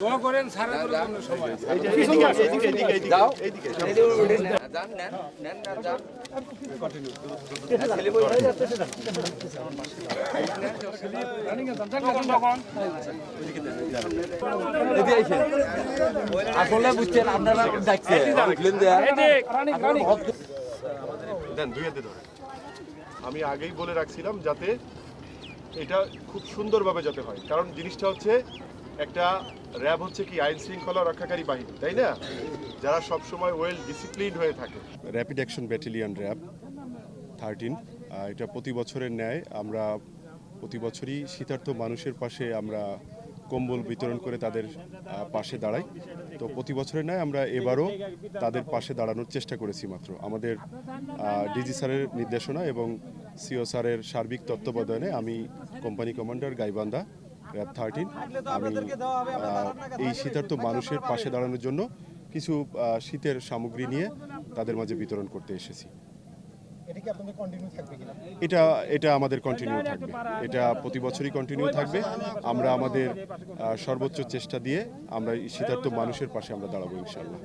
দোয়া করেন সারা জন্য সবাই যাও এইদিকে যান নেন নেন না যান ছেলে বই হয়ে যাচ্ছে আসলে বুঝছেন আপনারা দেখছে দেন দুই হাতে ধরে আমি আগেই বলে রাখছিলাম যাতে এটা খুব সুন্দরভাবে যাতে হয়, কারণ জিনিসটা হচ্ছে একটা র্যাব হচ্ছে কি আইন শৃঙ্খলা রক্ষাকারী বাহিনী, তাই না, যারা সবসময় ওয়েল ডিসিপ্লিনড হয়ে থাকে। র্যাপিড অ্যাকশন ব্যাটালিয়ন র্যাব 13 এটা প্রতি বছরের ন্যায় আমরা প্রতি বছরই শীতার্থ মানুষের পাশে আমরা কম্বল বিতরণ করে তাদের পাশে দাঁড়াই। তো প্রতি বছরের ন্যায় আমরা এবারও তাদের পাশে দাঁড়ানোর চেষ্টা করেছি। মাত্র আমাদের ডিজি স্যারের নির্দেশনা এবং সিও স্যারের সার্বিক তত্ত্বাবধানে আমি কোম্পানি কমান্ডার গাইবান্ধা র্যাব 13 আমি এই শীতার্থ মানুষের পাশে দাঁড়ানোর জন্য কিছু শীতের সামগ্রী নিয়ে তাদের মাঝে বিতরণ করতে এসেছি। এটা আমাদের কন্টিনিউ থাকবে, এটা প্রতি বছরই কন্টিনিউ থাকবে। আমরা আমাদের সর্বোচ্চ চেষ্টা দিয়ে আমরা শীতার্থ মানুষের পাশে আমরা দাঁড়াবো ইনশাআল্লাহ।